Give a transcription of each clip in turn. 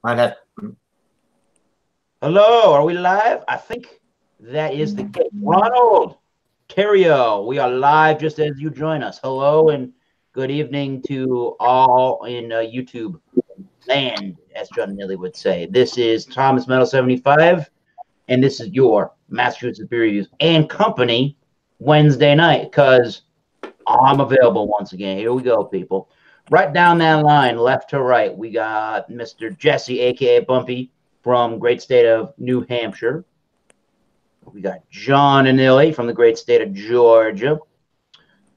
Might have. Hello, are we live? I think that is the case. Ronald Theriot, we are live just as you join us. Hello and good evening to all in YouTube land, as John Ellie would say. This is Thomas Metal 75, and this is your Massachusetts Beer Reviews and Company Wednesday night, because I'm available once again. Here we go, people. Right down that line, left to right, we got Mr. Jesse, a.k.a. Bumpy, from great state of New Hampshire. We got John Ellie from the great state of Georgia.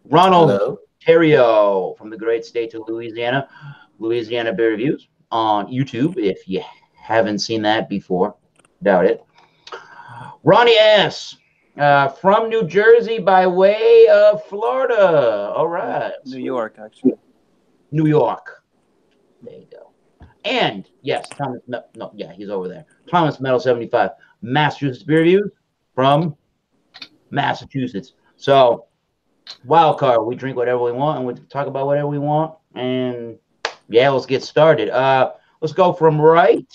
Ronald Theriot from the great state of Louisiana. Louisiana Beer Reviews on YouTube, if you haven't seen that before. Doubt it. Ronnie S. From New Jersey by way of Florida. All right. New York, actually. New York. There you go. And yes, Thomas. No, yeah, he's over there. Thomas Metal 75, Massachusetts Beer Reviews from Massachusetts. So, wild card. We drink whatever we want, and we talk about whatever we want. And yeah, let's get started. Let's go from right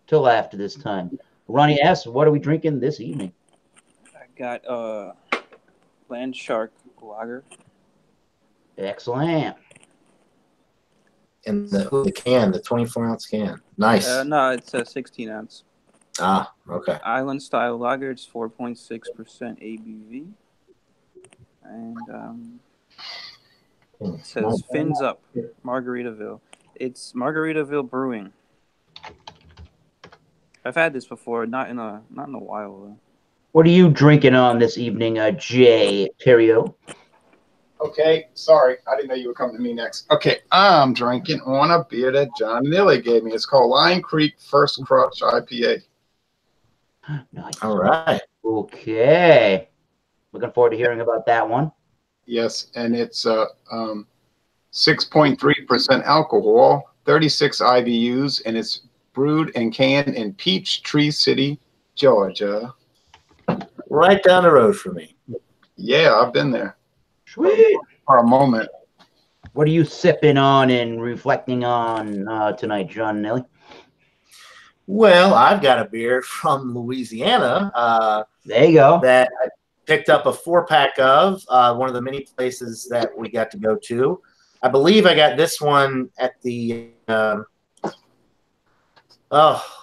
to left this time. Ronnie S., what are we drinking this evening? I got Landshark Lager. Excellent. In the can, the 24-ounce can. Nice. No, it's a 16-ounce. Ah, okay. Island style lager. It's 4.6% ABV, and it says "Fins Up, Margaritaville." It's Margaritaville Brewing. I've had this before, not in a while though. What are you drinking on this evening, J Theriot? Okay, sorry. I didn't know you were coming to me next. Okay, I'm drinking on a beer that John Ellie gave me. It's called Lion Creek First Crush IPA. Nice. All right. Okay. Looking forward to hearing about that one. Yes, and it's 6.3% alcohol, 36 IBUs, and it's brewed and canned in Peachtree City, Georgia. Right down the road from me. Yeah, I've been there. Sweet. For a moment. What are you sipping on and reflecting on tonight, John Nellie? Well, I've got a beer from Louisiana. There you go. That I picked up a 4-pack of one of the many places that we got to go to. I believe I got this one at the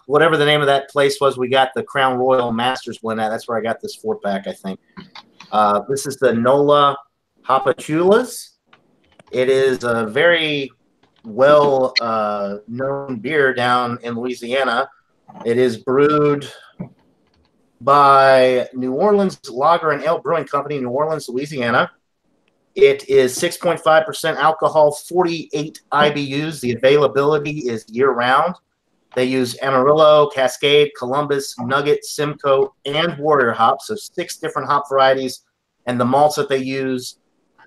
whatever the name of that place was. We got the Crown Royal Masters blend at. That's where I got this 4-pack, I think. This is the NOLA Hoppy Coulis. It is a very well known beer down in Louisiana. It is brewed by New Orleans Lager and Ale Brewing Company, New Orleans, Louisiana. It is 6.5% alcohol, 48 IBUs. The availability is year-round. They use Amarillo, Cascade, Columbus, Nugget, Simcoe, and Warrior hops, so 6 different hop varieties. And the malts that they use,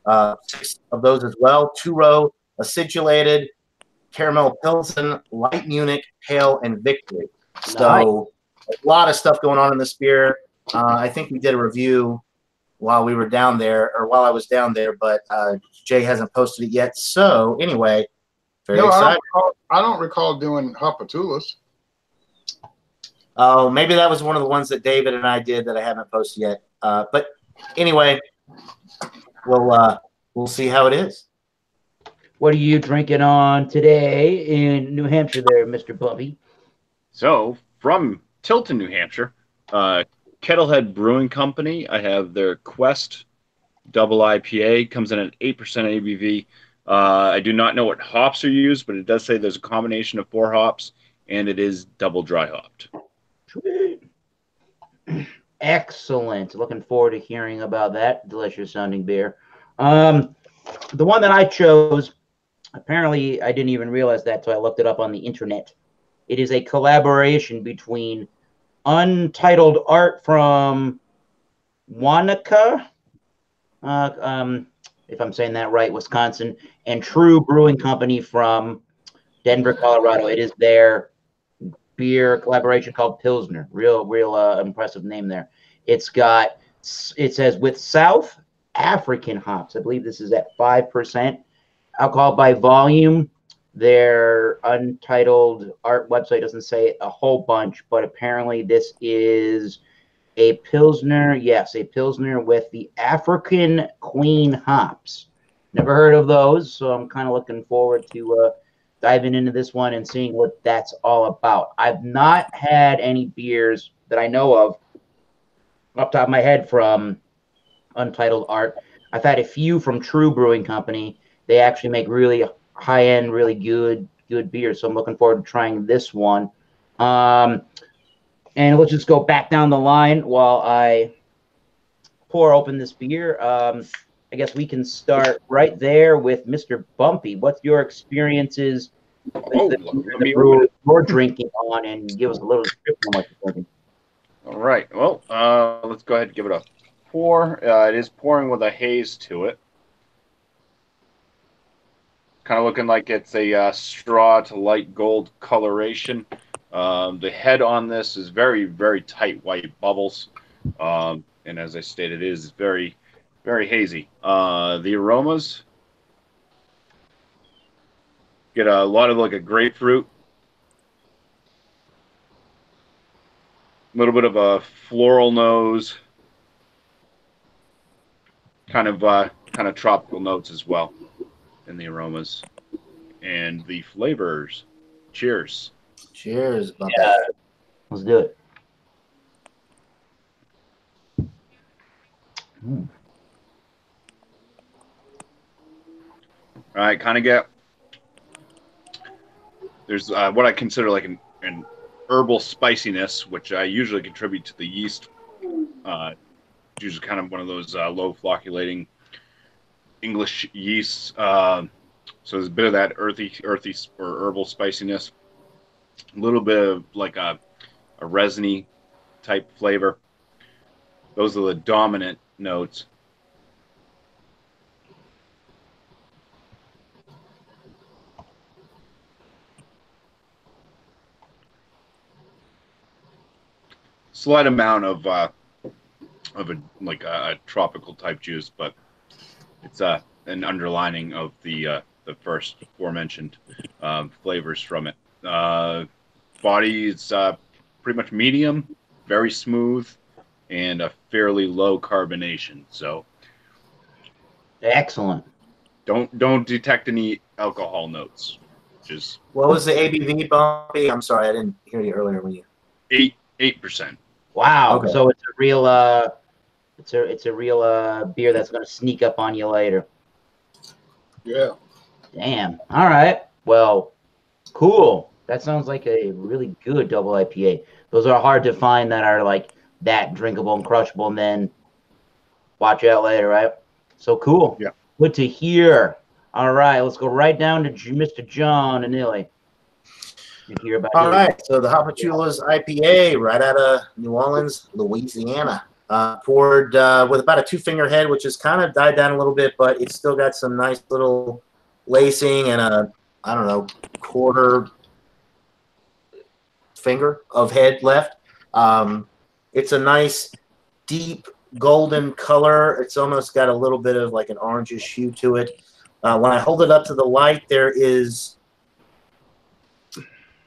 6 of those as well. 2-row, acidulated, caramel pilsen, light Munich, pale, and victory. So a lot of stuff going on in this beer. I think we did a review while we were down there, or while I was down there, but Jay hasn't posted it yet. So anyway, very excited. I don't recall doing Hoppy Coulis. Oh, maybe that was one of the ones that David and I did that I haven't posted yet. But anyway, we'll see how it is. What are you drinking on today in New Hampshire there, Mr. Bumpy? So, from Tilton, New Hampshire, Kettlehead Brewing Company, I have their Quest Double IPA. Comes in at 8% ABV. I do not know what hops are used, but it does say there's a combination of 4 hops, and it is double dry hopped. Sweet. Excellent. Looking forward to hearing about that delicious sounding beer. The one that I chose, apparently I didn't even realize that until I looked it up on the internet. It is a collaboration between Untitled Art from Wanaka, if I'm saying that right, Wisconsin, and True Brewing Company from Denver, Colorado. It is their beer collaboration called Pilsner. Real impressive name there. It says with South African hops. I believe this is at 5% alcohol by volume. Their Untitled Art website doesn't say a whole bunch, but apparently this is a Pilsner. Yes, a Pilsner with the African Queen hops. Never heard of those, so I'm kind of looking forward to diving into this one and seeing what that's all about. I've not had any beers that I know of off the top of my head from Untitled Art. I've had a few from True Brewing Company. They actually make really high end, really good beer. So I'm looking forward to trying this one. And let's just go back down the line while I pour open this beer. I guess we can start right there with Mr. Bumpy. What's your experiences with the brewery you're drinking on, and give us a little description of what you're drinking. All right. Well, let's go ahead and give it a pour. It is pouring with a haze to it. Kind of looking like it's a straw to light gold coloration. The head on this is very, very tight white bubbles. And as I stated, it is very, very hazy. The aromas get a lot of like a grapefruit, a little bit of a floral nose, kind of tropical notes as well in the aromas, and the flavors. Cheers. Cheers, Bumpy. Yeah, let's do it. All right, kind of get. There's what I consider like an herbal spiciness, which I usually contribute to the yeast. It's usually kind of one of those low flocculating English yeasts. So there's a bit of that earthy or herbal spiciness. A little bit of like a resiny type flavor. Those are the dominant notes. Slight amount of a tropical type juice, but it's an underlining of the first aforementioned flavors from it. Body is pretty much medium, very smooth, and a fairly low carbonation. So excellent. Don't detect any alcohol notes. Just what was the ABV, Bumpy? I'm sorry, I didn't hear you earlier when you 8%. Wow. Okay. So it's a real it's a real beer that's going to sneak up on you later. Yeah. Damn. All right. Well, cool. That sounds like a really good double IPA. Those are hard to find that are like that drinkable and crushable, and then watch out later, right? So cool. Yeah. Good to hear. All right, let's go right down to Mr. John Ellie. Hear about All right, so the Hoppy Coulis IPA right out of New Orleans, Louisiana. Poured with about a 2-finger head, which has kind of died down a little bit, but it's still got some nice little lacing and a, I don't know, quarter finger of head left. It's a nice, deep golden color. It's almost got a little bit of like an orangish hue to it. When I hold it up to the light,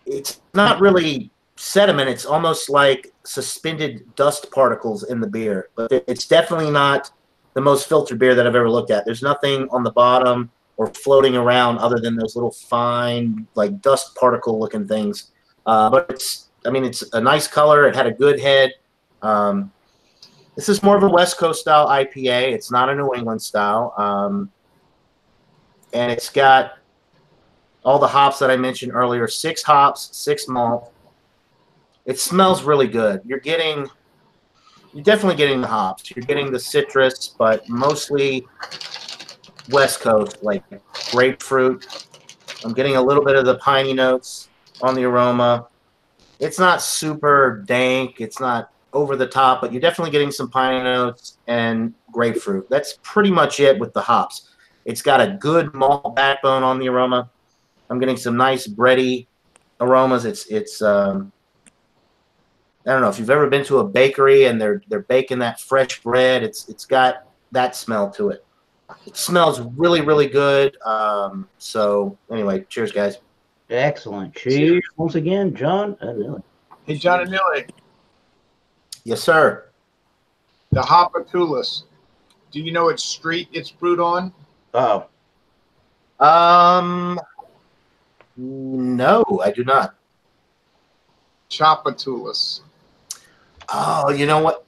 it's not really sediment. It's almost like suspended dust particles in the beer, but it's definitely not the most filtered beer that I've ever looked at. There's nothing on the bottom or floating around other than those little fine, like dust particle looking things. But it's a nice color. It had a good head. This is more of a West Coast style IPA. It's not a New England style. And it's got all the hops that I mentioned earlier, 6 hops, 6 malt. It smells really good. You're definitely getting the hops. You're getting the citrus, but mostly West Coast, like grapefruit. I'm getting a little bit of the piney notes on the aroma. It's not super dank. It's not over the top, but you're definitely getting some piney notes and grapefruit. That's pretty much it with the hops. It's got a good malt backbone on the aroma. I'm getting some nice bready aromas. It's I don't know if you've ever been to a bakery and they're baking that fresh bread. It's got that smell to it. It smells really, really good. So anyway, cheers, guys. Excellent. Cheers once again, John. Really. Hey, John and Nellie, Yes, sir. the Hoppy Coulis. Do you know what street it's brewed on? Oh, No, I do not. Chapatulis. Oh, you know what?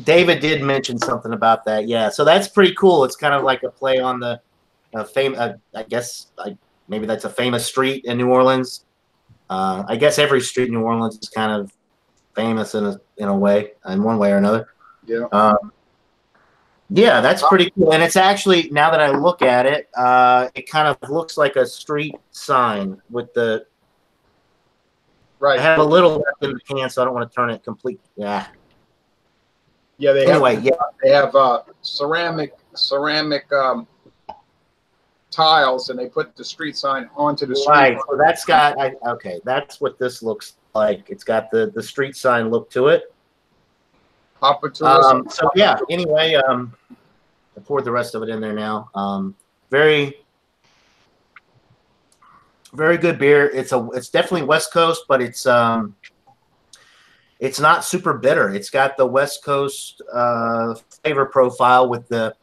David did mention something about that. Yeah, so that's pretty cool. It's kind of like a play on the I guess maybe that's a famous street in New Orleans. I guess every street in New Orleans is kind of famous in a way, in one way or another. Yeah. Yeah, that's pretty cool. And it's actually, now that I look at it, it kind of looks like a street sign with the. Right. I have a little left in the can, so I don't want to turn it complete. Yeah. Yeah. They have ceramic tiles, and they put the street sign onto the street. Right. So that's got. Okay, that's what this looks like. It's got the street sign look to it. So yeah. Anyway, I poured the rest of it in there now. Very, very good beer. It's definitely West Coast, but it's not super bitter. It's got the West Coast flavor profile with the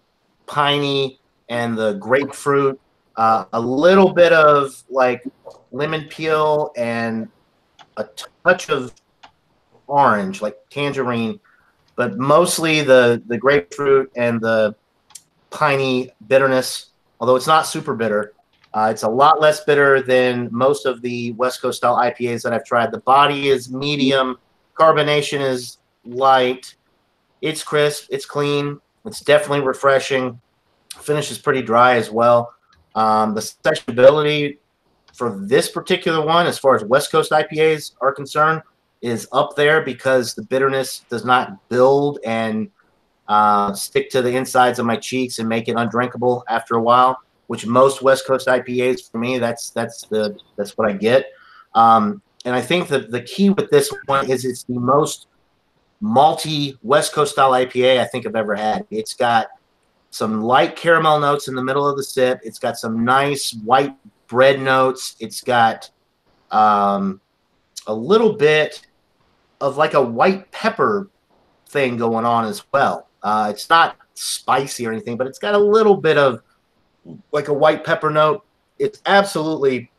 piney and the grapefruit, a little bit of like lemon peel and a touch of orange, like tangerine, but mostly the grapefruit and the piney bitterness, although it's not super bitter. It's a lot less bitter than most of the West Coast style IPAs that I've tried. The body is medium. Carbonation is light. It's crisp. It's clean. It's definitely refreshing. Finish is pretty dry as well. The sessionability for this particular one, as far as West Coast IPAs are concerned, is up there because the bitterness does not build and stick to the insides of my cheeks and make it undrinkable after a while, which most West Coast IPAs, for me, that's what I get. And I think that the key with this one is it's the most malty West Coast style IPA I think I've ever had. It's got some light caramel notes in the middle of the sip. It's got some nice white bread notes. It's got a little bit of like a white pepper thing going on as well. It's not spicy or anything, but it's got a little bit of like a white pepper note. It's absolutely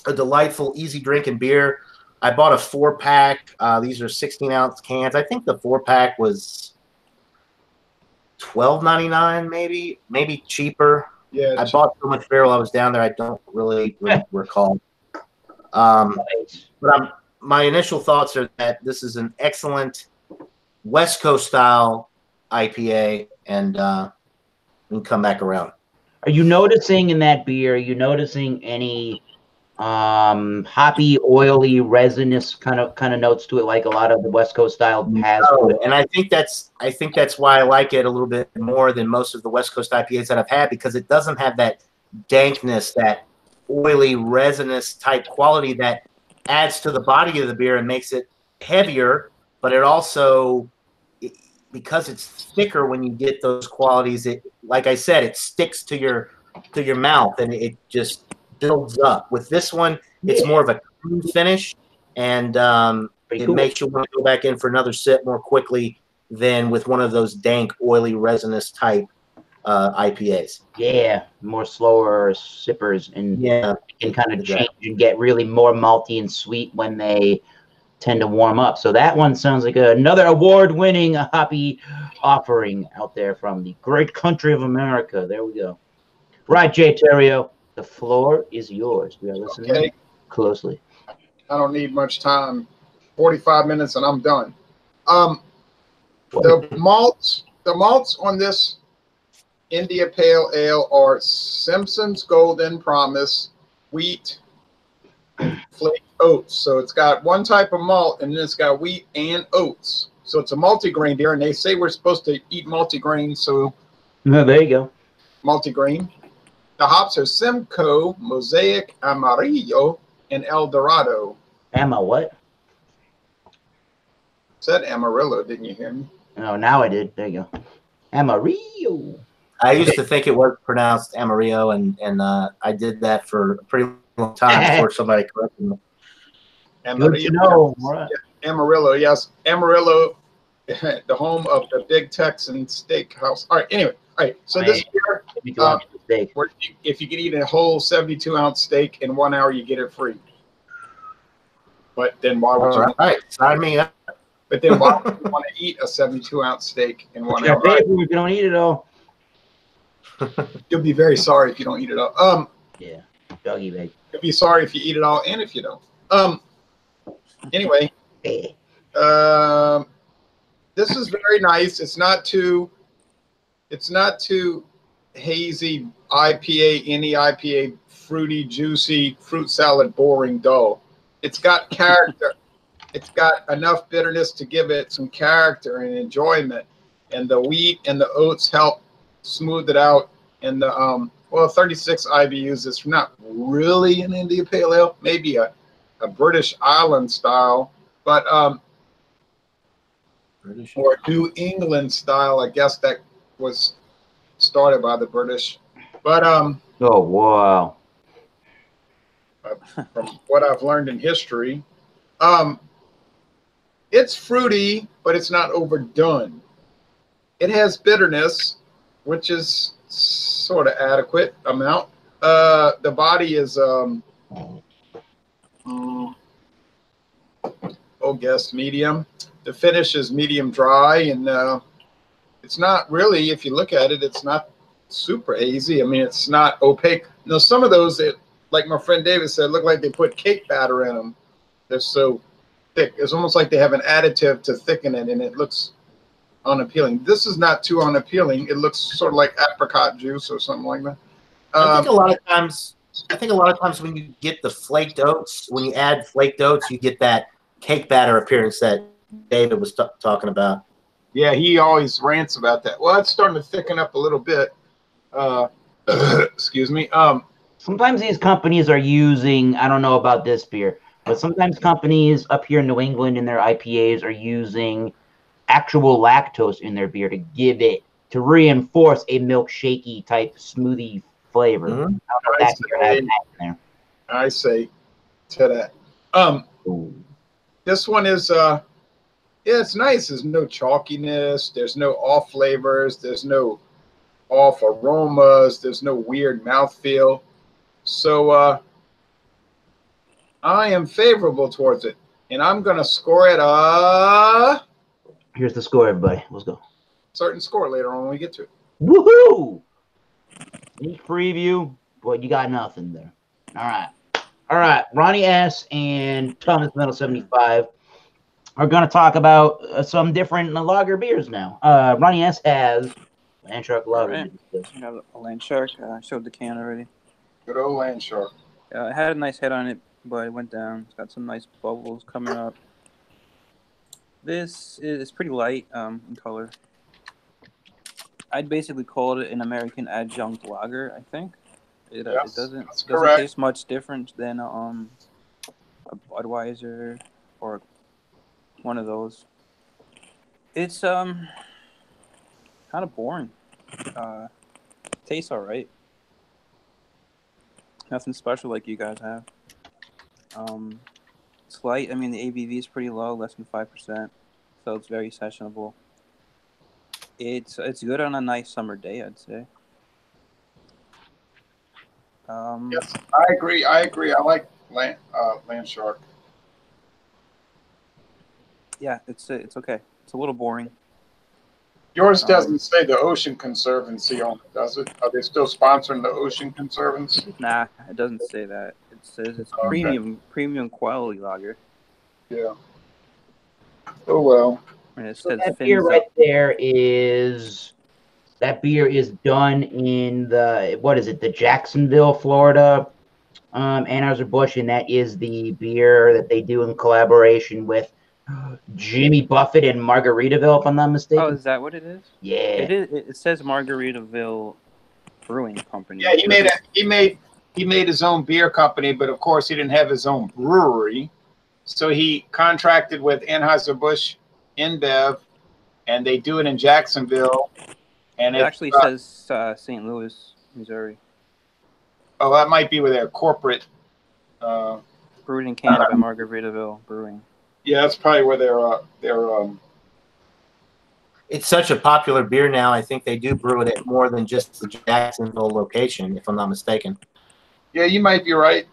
a delightful, easy drinking beer. I bought a 4-pack. These are 16-ounce cans. I think the 4-pack was $12.99, maybe cheaper. Yeah. I bought so much beer while I was down there. I don't really recall. But my initial thoughts are that this is an excellent West Coast style IPA, and we can come back around. Are you noticing in that beer? Are you noticing any hoppy, oily, resinous kind of notes to it, like a lot of the West Coast style has? And I think that's why I like it a little bit more than most of the West Coast IPAs that I've had, because it doesn't have that dankness, that oily, resinous type quality that adds to the body of the beer and makes it heavier. But it also, because it's thicker, when you get those qualities, it, like I said, it sticks to your mouth and it just builds up. With this one, it's more of a clean finish, and it makes you want to go back in for another sip more quickly than with one of those dank, oily, resinous type IPAs. Yeah, more slower sippers, and can kind of change and get really more malty and sweet when they tend to warm up. So that one sounds like another award-winning hoppy offering out there from the great country of America. There we go. Right, J Theriot, the floor is yours. We are listening closely. I don't need much time. 45 minutes and I'm done. The malts on this India Pale Ale are Simpson's Golden Promise wheat flake oats. So it's got one type of malt, and then it's got wheat and oats. So it's a multigrain beer, and they say we're supposed to eat multigrain. So there you go. Multigrain. The hops are Simcoe, Mosaic, Amarillo, and El Dorado. What? Said Amarillo, didn't you hear me? Oh, now I did. There you go. Amarillo. I used to think it was pronounced Amarillo, and I did that for a pretty long time before somebody corrected me. Good to know. Right. Amarillo, yes. Amarillo, the home of the Big Texan Steakhouse. All right, anyway. All right, so this beer, if you can eat a whole 72-ounce steak in 1 hour, you get it free. But then why would you? All right, sign me up. But then why would you want to eat a 72-ounce steak in 1 hour? If you don't eat it all. You'll be very sorry if you don't eat it all. Yeah, doggy bag. You'll be sorry if you eat it all and if you don't. Anyway, this is very nice. It's not too hazy IPA, any IPA, fruity, juicy, fruit salad, boring, dull. It's got character. It's got enough bitterness to give it some character and enjoyment. And the wheat and the oats help smooth it out. And the 36 IBUs is not really an India Pale Ale, maybe a British Island style, but British or New England style. I guess that was started by the British. But oh wow. From what I've learned in history, it's fruity, but it's not overdone. It has bitterness, which is sort of adequate amount. The body is medium. The finish is medium dry, and it's not really, if you look at it, it's not super hazy. I mean, it's not opaque. Now, some of those, like my friend David said, look like they put cake batter in them. They're so thick. It's almost like they have an additive to thicken it, and it looks unappealing. This is not too unappealing. It looks sort of like apricot juice or something like that. I think a lot of times when you get the flaked oats, when you add flaked oats, you get that cake batter appearance that David was talking about. Yeah, he always rants about that. Well, it's starting to thicken up a little bit. Excuse me. Sometimes these companies are using, I don't know about this beer, but sometimes companies up here in New England in their IPAs are using actual lactose in their beer to reinforce a milkshakey type smoothie flavor. Mm-hmm. I say to that. This one is it's nice. There's no chalkiness, there's no off flavors, there's no off aromas, there's no weird mouthfeel. So I am favorable towards it, and I'm gonna score it here's the score, everybody. Let's go. Certain score later on when we get to it. Woohoo! Sneak preview. Boy, you got nothing there. All right. Ronnie S. and Thomas Metal 75 are going to talk about some different lager beers now. Ronnie S. has Landshark Lager. Right. I have a Landshark. I showed the can already. Good old Landshark. It had a nice head on it, but it went down. It's got some nice bubbles coming up. This is pretty light in color. I'd basically call it an American adjunct lager, I think. It doesn't taste much different than a Budweiser or one of those. It's kind of boring. Tastes all right. Nothing special like you guys have. It's light. I mean, the ABV is pretty low, less than 5%, so it's very sessionable. It's good on a nice summer day, I'd say. Yes, I agree. I like Landshark. Yeah, it's okay. It's a little boring. Yours doesn't say the Ocean Conservancy on it, does it? Are they still sponsoring the Ocean Conservancy? Nah, it doesn't say that. It says it's premium quality lager. Yeah. Oh well. And it So says that beer right there is done in the Jacksonville, Florida, Anheuser-Busch, and that is the beer that they do in collaboration with Jimmy Buffett and Margaritaville, if I'm not mistaken. Oh, is that what it is? Yeah. It says Margaritaville Brewing Company. Yeah, he made his own beer company, but of course he didn't have his own brewery, so he contracted with Anheuser-Busch InBev, and they do it in Jacksonville. And It actually says St. Louis, Missouri. Oh, that might be with their corporate. Brewed in Canada by Margaritaville Brewing. Yeah, that's probably where they're. It's such a popular beer now. I think they do brew it at more than just the Jacksonville location, if I'm not mistaken. Yeah, you might be right.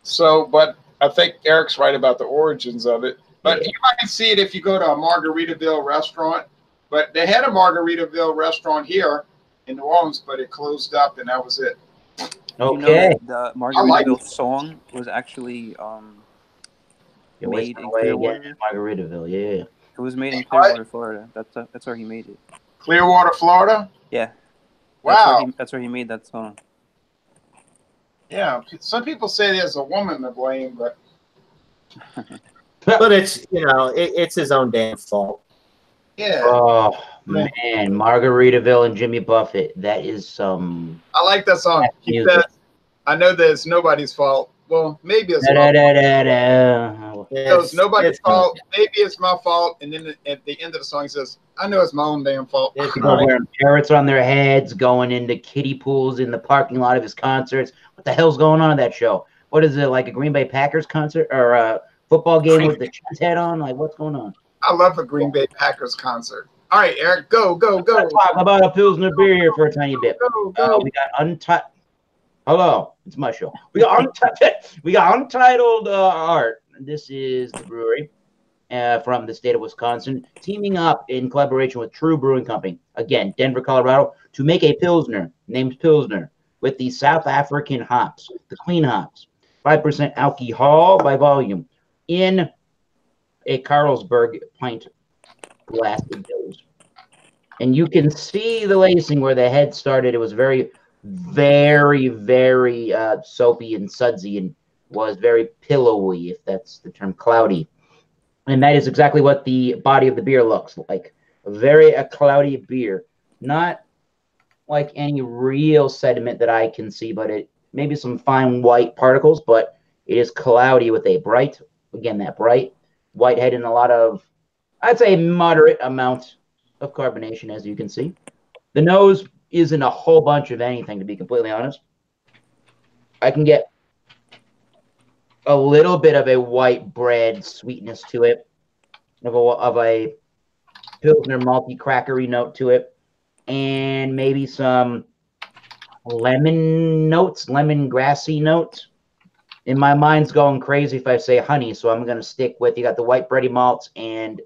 So, but I think Eric's right about the origins of it. But you might see it if you go to a Margaritaville restaurant. But they had a Margaritaville restaurant here in New Orleans, but it closed up, and that was it. Okay. You know that the Margaritaville song was actually made in Clearwater. Margaritaville, yeah. It was made in Clearwater, Florida. That's where he made it. Clearwater, Florida? Yeah. Wow. That's where he made that song. Yeah. Some people say there's a woman to blame, but But it's, you know, it's his own damn fault. yeah. Oh man, Margaritaville and Jimmy Buffett. That is some. I like that song. Keep that. I know that it's nobody's fault. Well, maybe it's it's nobody's fault. Maybe it's my fault. And then at the end of the song, he says, "I know it's my own damn fault." People wearing parrots on their heads, going into kiddie pools in the parking lot of his concerts. What the hell's going on at that show? What is it, like a Green Bay Packers concert or a football game with the Chiefs head on? Like, what's going on? I love a Green Bay Packers concert. All right, Eric, go. Let's talk about a Pilsner beer here for a tiny bit. Go. We got Untitled. Hello, it's my show. We got Untitled Art. This is the brewery from the state of Wisconsin, teaming up in collaboration with True Brewing Company, again, Denver, Colorado, to make a Pilsner named Pilsner with the South African hops, the clean hops, 5% alcohol by volume in a Carlsberg pint glass of bills. And you can see the lacing where the head started. It was very, very, very soapy and sudsy and was very pillowy, if that's the term, cloudy. And that is exactly what the body of the beer looks like. A cloudy beer. Not like any real sediment that I can see, but it maybe some fine white particles, but it is cloudy with a bright, again, that bright white head and a lot of, I'd say, moderate amount of carbonation, as you can see. The nose isn't a whole bunch of anything, to be completely honest. I can get a little bit of a white bread sweetness to it, of a Pilsner malty crackery note to it, and maybe some lemon notes, lemon grassy notes. And my mind's going crazy if I say honey, so I'm going to stick with, you got the white bready malts and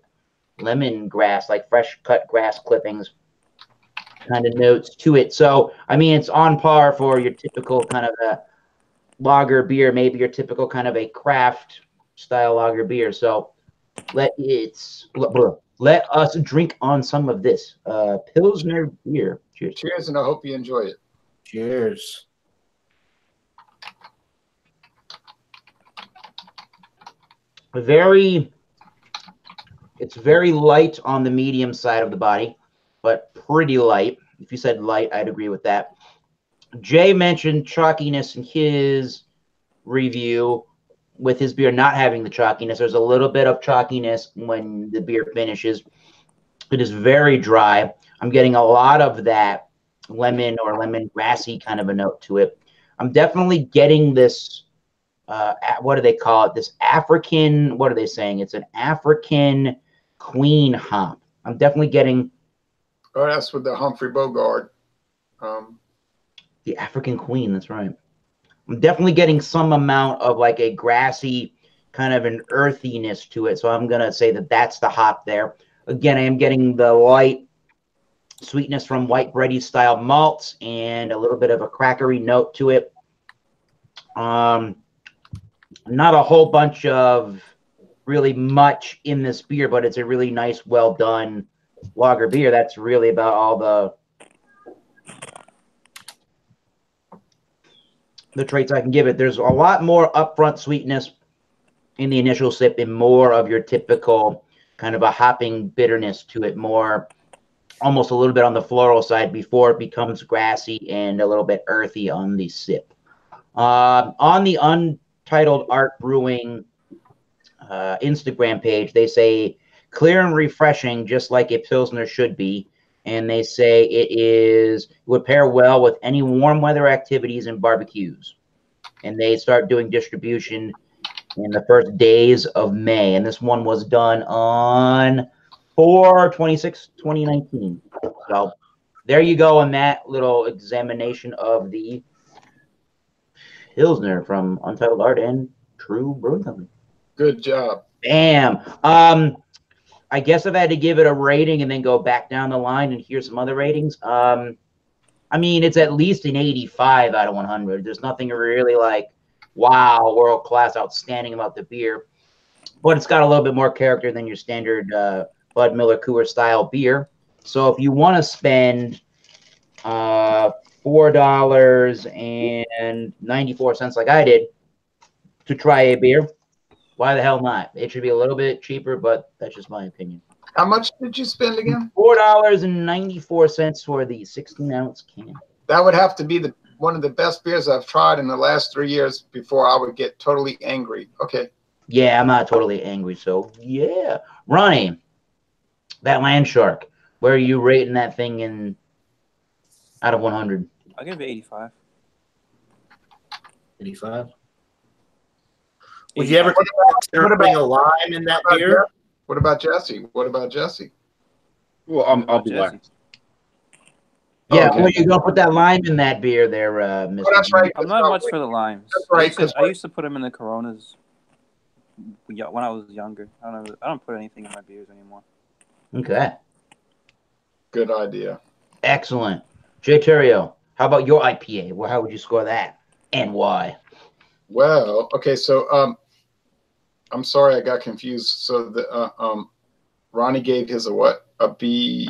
lemon grass, like fresh cut grass clippings kind of notes to it. So, I mean, it's on par for your typical kind of a lager beer, maybe your typical kind of a craft style lager beer. So let us drink on some of this Pilsner beer. Cheers. Cheers, and I hope you enjoy it. Cheers. It's very light on the medium side of the body, but pretty light. If you said light, I'd agree with that. Jay mentioned chalkiness in his review with his beer not having the chalkiness. There's a little bit of chalkiness when the beer finishes. It is very dry. I'm getting a lot of that lemon or lemon grassy kind of a note to it. I'm definitely getting this, what do they call it? This African, what are they saying? It's an African queen hop. I'm definitely getting. Oh, that's with the Humphrey Bogart. The African queen, that's right. I'm definitely getting some amount of like a grassy, kind of an earthiness to it. So I'm going to say that that's the hop there. Again, I am getting the light sweetness from white bready style malts and a little bit of a crackery note to it. Not a whole bunch of really much in this beer, but it's a really nice, well done lager beer. That's really about all the traits I can give it. There's a lot more upfront sweetness in the initial sip and more of your typical kind of a hopping bitterness to it, more almost a little bit on the floral side before it becomes grassy and a little bit earthy on the sip. On the Untitled Art Brewing Instagram page, they say clear and refreshing, just like a Pilsner should be, and they say it would pair well with any warm weather activities and barbecues. And they start doing distribution in the first days of May. And this one was done on 4/26/2019. So there you go on that little examination of the Pilsner from Untitled Art and True Brewing Company. Good job. Bam. I guess if I had to give it a rating and then go back down the line and hear some other ratings, I mean, it's at least an 85 out of 100. There's nothing really like, wow, world class, outstanding about the beer. But it's got a little bit more character than your standard Bud Miller Cooler style beer. So if you want to spend $4.94 like I did to try a beer, why the hell not? It should be a little bit cheaper, but that's just my opinion. How much did you spend again? $4.94 for the 16-ounce can. That would have to be one of the best beers I've tried in the last 3 years before I would get totally angry. Okay. Yeah, I'm not totally angry, so yeah. Ronnie, that Landshark, where are you rating that thing out of 100? I'll give it 85. 85. Would you ever consider putting a lime in that beer? What about Jesse? What about Jesse? Well, I'll be last. Yeah, Okay. well, you're going to put that lime in that beer there, Mr. Oh, that's right. I'm not much for the limes. That's right, I used to put them in the Coronas when I was younger. I don't put anything in my beers anymore. Okay. Good idea. Excellent. J Theriot, how about your IPA? Well, how would you score that and why? Well, okay, so I'm sorry I got confused. So the Ronnie gave his a what? A B.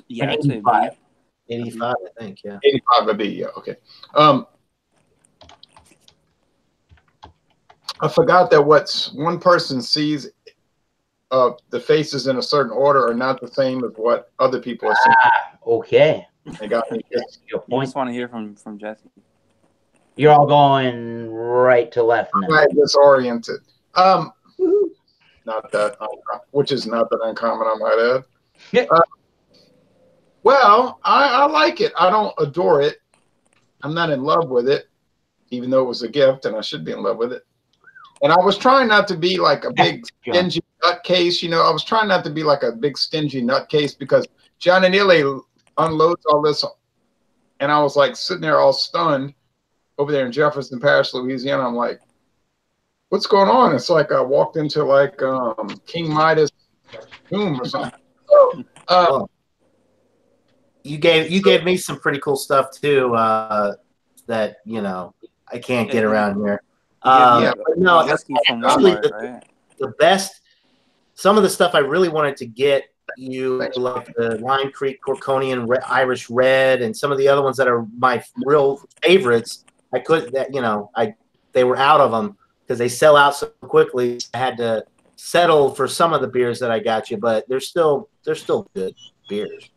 Yeah, I'd say 85. 85, I think, yeah. 85 a B, yeah, okay. I forgot that what one person sees the faces in a certain order are not the same as what other people are seeing. Okay. They got me. Your I point. just want to hear from Jesse. You're all going right to left now. Right, disoriented. Not that, which is not that uncommon, I might add. Yeah. Well, I like it. I don't adore it. I'm not in love with it, even though it was a gift, and I should be in love with it. And I was trying not to be like a big stingy nutcase, you know. I was trying not to be like a big stingy nutcase because John Ellie unloads all this, and I was like sitting there all stunned over there in Jefferson Parish, Louisiana. I'm like, what's going on? It's like I walked into like King Midas' tomb or something. So, you gave me some pretty cool stuff too that I can't get around here. But no, actually the best. Some of the stuff I really wanted to get you, like the Lime Creek Corkonian Irish Red, and some of the other ones that are my real favorites. They were out of them because they sell out so quickly. I had to settle for some of the beers that I got you, but they're still good beers.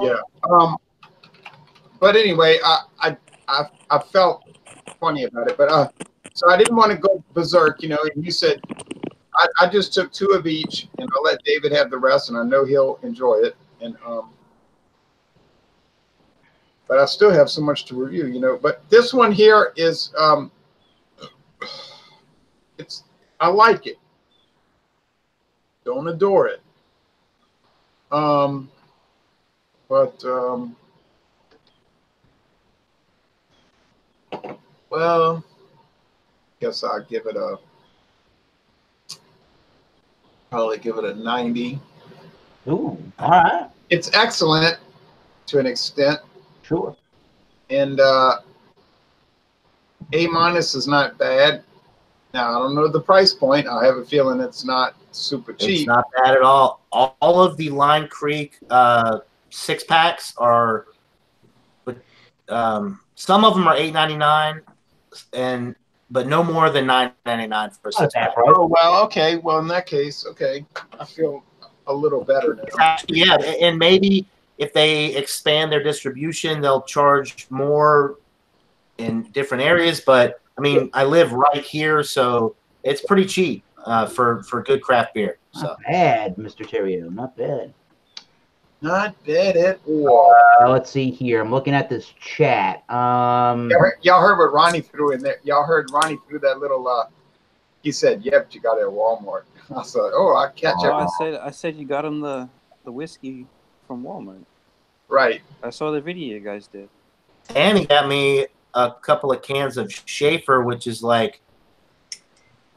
Yeah. But anyway, I felt funny about it, but so I didn't want to go berserk, and you said I just took 2 of each, and I'll let David have the rest, and I know he'll enjoy it. And but I still have so much to review, But this one here is I like it. Don't adore it. Well, guess I'll probably give it a 90. Ooh, all right. It's excellent to an extent. Sure. And A- is not bad. Now, I don't know the price point. I have a feeling it's not super cheap. It's not bad at all. All of the Lime Creek 6-packs are, some of them are $8.99, but no more than $9.99 for a 6-pack. Right? Oh, well, okay. Well, in that case, okay. I feel a little better now. Actually, yeah, and maybe if they expand their distribution, they'll charge more in different areas. But I mean, I live right here, so it's pretty cheap. for good craft beer. So Not bad, Mr. Theriot. Not bad. Not bad at all. Let's see here. I'm looking at this chat. Y'all heard what Ronnie threw in there. Y'all heard Ronnie threw that little. He said, "Yep, you got it at Walmart." I said, "Oh, I catch up." I said you got him the whiskey from Walmart. Right. I saw the video you guys did. and he got me a couple of cans of Schaefer, which is like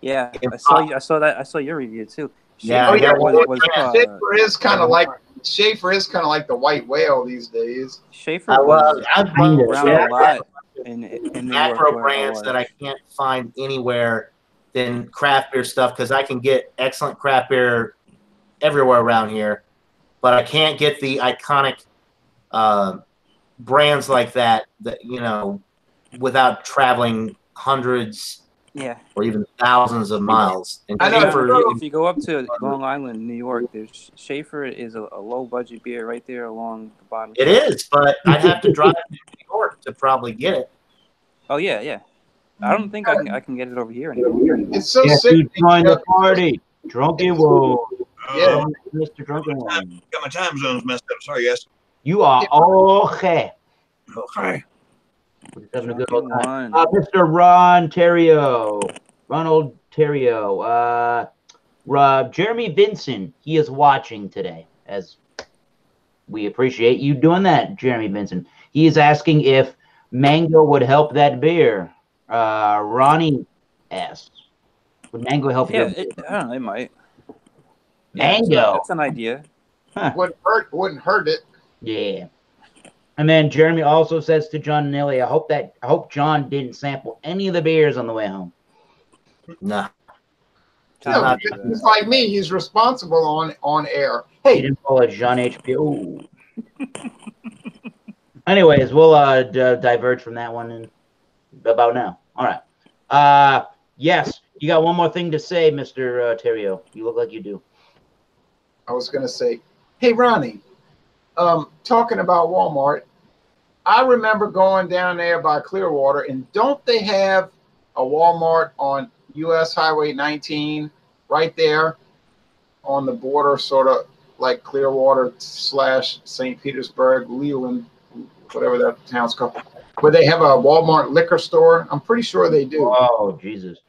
Yeah, I saw that. I saw your review too. Yeah, Oh yeah. Schaefer Schaefer is kind of like the white whale these days. Schaefer I've was around yeah, a lot in New macro York. brands that I can't find anywhere than craft beer stuff, because I can get excellent craft beer everywhere around here, but I can't get the iconic brands like that without traveling hundreds or even thousands of miles. And if you go up to Long Island, New York, there's Schaefer is a low budget beer right there along the bottom. It is, but I'd have to drive to New York to probably get it. Oh yeah. I don't think I can get it over here anymore. It's so sick. Join the party. Drunken World. Yeah. Mr. Drunken World. Got my time zones messed up. Sorry, guys. You are okay. Okay. Having a good old time. Mr. Ronald Theriot. Jeremy Vincent, he is watching today, as we appreciate you doing that, Jeremy Vincent. He is asking if mango would help that beer. Ronnie asks, would mango help your beer? I don't know, it might. Mango. That's an idea. Huh. Wouldn't hurt it. Yeah. And then Jeremy also says to John and Nellie, I hope John didn't sample any of the beers on the way home. Nah. No, he's like me. He's responsible on air. Hey, he didn't call it John HBO. Anyways, we'll diverge from that one in about now. All right. Yes, you got one more thing to say, Mr. Theriot. You look like you do. I was going to say, hey, Ronnie, talking about Walmart, I remember going down there by Clearwater, and don't they have a Walmart on U.S. Highway 19 right there on the border, sort of like Clearwater / St. Petersburg, Leland, whatever that town's called, where they have a Walmart liquor store? I'm pretty sure they do. Oh, Jesus.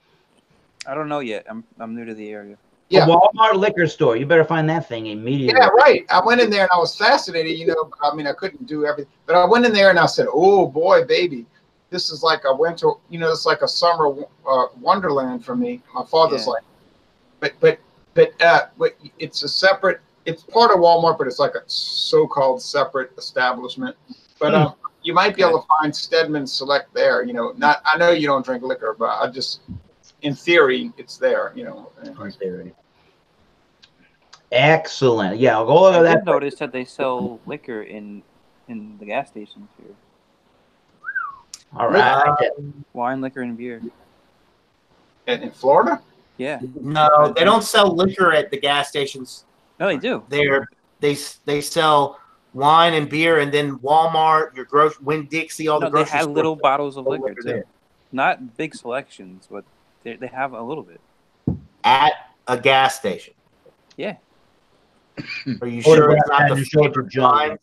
I don't know yet. I'm new to the area. Yeah. A Walmart liquor store. You better find that thing immediately. Yeah, right. I went in there and I was fascinated. I mean, I couldn't do everything, but I went in there and I said, "Oh boy, baby, this is like a winter. It's like a summer wonderland for me." My father's like, but it's a separate. It's part of Walmart, but it's like a so-called separate establishment. But you might be able to find Stedman Select there. I know you don't drink liquor, but I just, in theory, it's there. In theory. Excellent. Yeah, I'll go over that. I noticed that they sell liquor in the gas stations here. All right. Wine, liquor, and beer. In Florida? Yeah. No, they don't sell liquor at the gas stations. No, they do. They sell wine and beer, and then Walmart, your Winn-Dixie, all the grocery they have stores little bottles of liquor too. there. Not big selections, but they have a little bit. At a gas station. Yeah. Are you sure it's not the flavored wine?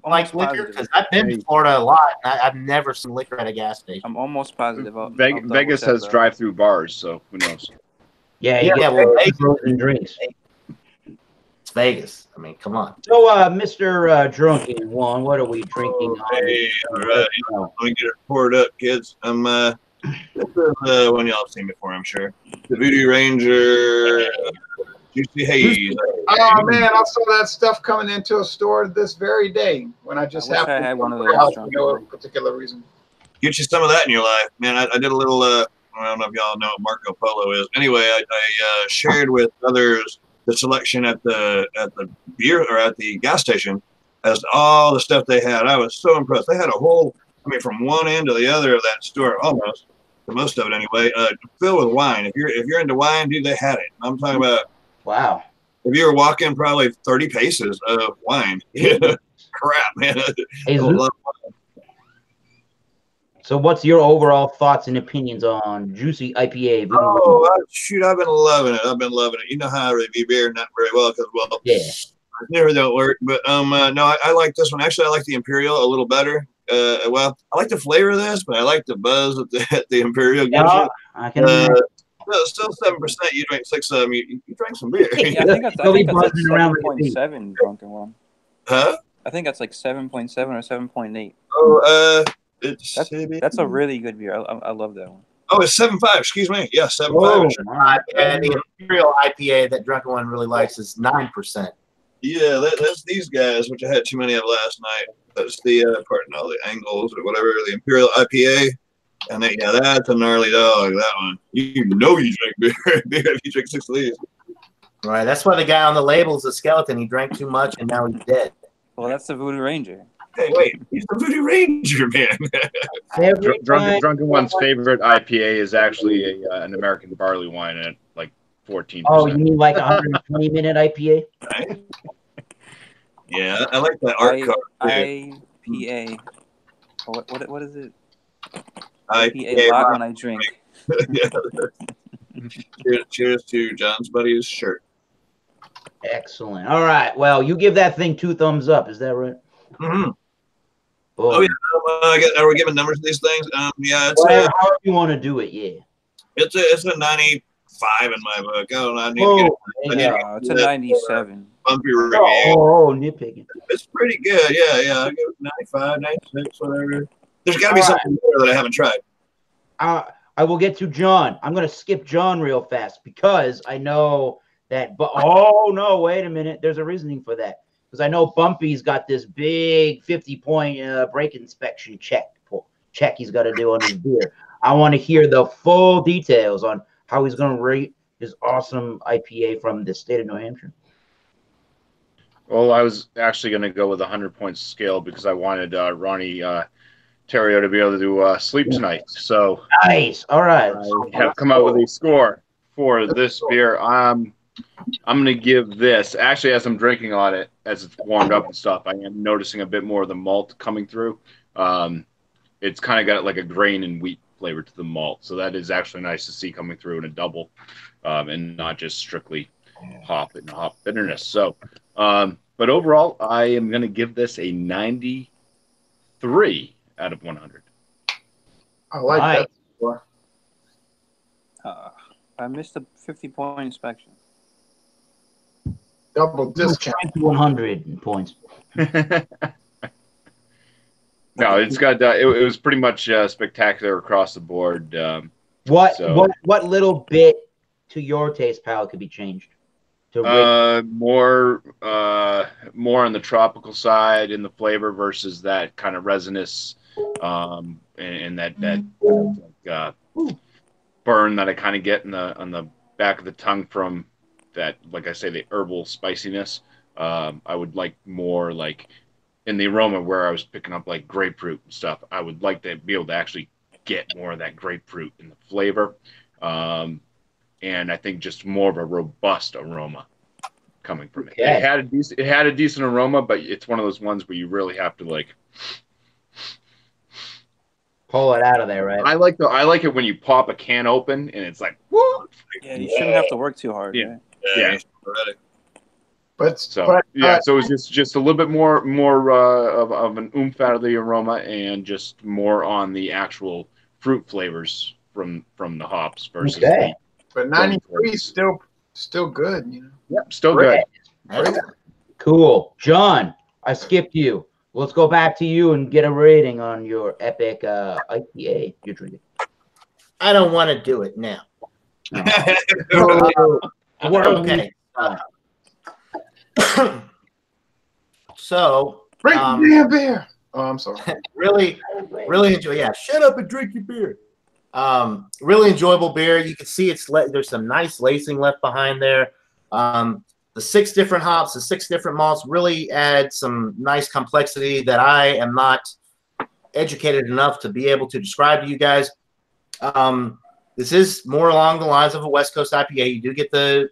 Like liquor? Because I've been to Florida a lot, and I've never seen liquor at a gas station. I'm almost positive. Vegas has drive-through bars, so who knows? Yeah, well, Vegas and drinks. It's Vegas. I mean, come on. So, Mr. Drunken One, what are we drinking? Hey, all right. Let me get it poured up, kids. This is one y'all have seen before, I'm sure. The Voodoo Ranger Juicy Haze. Oh man, I saw that stuff coming into a store this very day when I just happened. I had one of those those for no particular reason. Get you some of that in your life, man. I did a little. I don't know if y'all know what Marco Polo is. Anyway, I shared with others the selection at the beer or at the gas station as to all the stuff they had. I was so impressed. They had a whole, from one end to the other of that store, almost, the most of it anyway, filled with wine. If you're into wine, dude, they had it. I'm talking about. Wow. If you were walking probably 30 paces of wine, crap, man. So what's your overall thoughts and opinions on Juicy IPA? Shoot, I've been loving it. You know how I review beer, not very well, because, well, Yeah. I never don't work. But no, I like this one. Actually, I like the Imperial a little better. Well, I like the flavor of this, but I like the buzz that the Imperial gives you. I can imagine. Still 7%. You drink 6 of them. You drank some beer. Yeah, I think that's like 7.7 drunken one. Huh? I think that's like 7.7 or 7.8. Oh, that's a really good beer. I love that one. Oh, it's 7.5. Excuse me. Yeah, 7.5. And the Imperial IPA that Drunken One really likes is 9%. Yeah, that's these guys, which I had too many of last night. That's the pardon all the angles or whatever, the Imperial IPA. And that's a gnarly dog, that one. You know you drink beer if you drink 6 of these. Right, that's why the guy on the label is a skeleton. He drank too much and now he's dead. Well, that's the Voodoo Ranger. Hey, wait, he's the Voodoo Ranger, man. Drunken One's favorite IPA is actually an American barley wine at like 14%. Oh, you mean like 120-minute IPA? Right? Yeah, I like that art card. IPA. What is it? IPA lager when I drink. Cheers to John's buddy's shirt. Excellent. All right. Well, you give that thing 2 thumbs up. Is that right? Mm-hmm. Oh yeah. Are we giving numbers to these things? Yeah. It's however you want to do it. Yeah. It's a 95 in my book. I don't know. It's a 97. Bumpy review. Oh, nitpicking. It's pretty good. Yeah. I give it 95, 96, whatever. There's got to be something there that I haven't tried. I will get to John. I'm going to skip John real fast because I know that. But oh no, wait a minute. There's a reasoning for that because I know Bumpy's got this big 50-point brake inspection check he's got to do on his beer. I want to hear the full details on how he's going to rate his awesome IPA from the state of New Hampshire. Well, I was actually going to go with a 100-point scale because I wanted Ronnie Theriot to be able to sleep tonight. So nice. All right. I have come out with a score for this beer. I'm going to give this, actually, as I'm drinking on it, as it's warmed up and stuff, I am noticing a bit more of the malt coming through. It's kind of got like a grain and wheat flavor to the malt. So that is actually nice to see coming through in a double and not just strictly hop and hop bitterness. So, but overall, I am going to give this a 93 out of 100. I like that. I missed the 50-point inspection. Double discount. 100 points. No, it's got. It was pretty much spectacular across the board. What little bit to your taste palate could be changed? More on the tropical side in the flavor versus that kind of resinous, and that burn that I kind of get on the back of the tongue from that, like I say, the herbal spiciness. I would like more like in the aroma where I was picking up like grapefruit and stuff. I would like to be able to actually get more of that grapefruit in the flavor. And I think just more of a robust aroma coming from it. Okay. It had a decent aroma, but it's one of those ones where you really have to like pull it out of there, right? I like it when you pop a can open and it's like, whoop. Yeah, you shouldn't have to work too hard. Yeah. Right? Yeah. So it was just a little bit more of an oomph out of the aroma and just more on the actual fruit flavors from the hops versus the. But 93 is still good, you know. Yep, still good. Cool. John, I skipped you. Let's go back to you and get a rating on your epic IPA you're drinking. I don't want to do it now. Okay. So drink your beer. Oh, I'm sorry. really enjoy. Yeah, shut up and drink your beer. Really enjoyable beer. You can see there's some nice lacing left behind there. The 6 different hops, the 6 different malts really add some nice complexity that I am not educated enough to be able to describe to you guys. This is more along the lines of a West Coast IPA. You do get the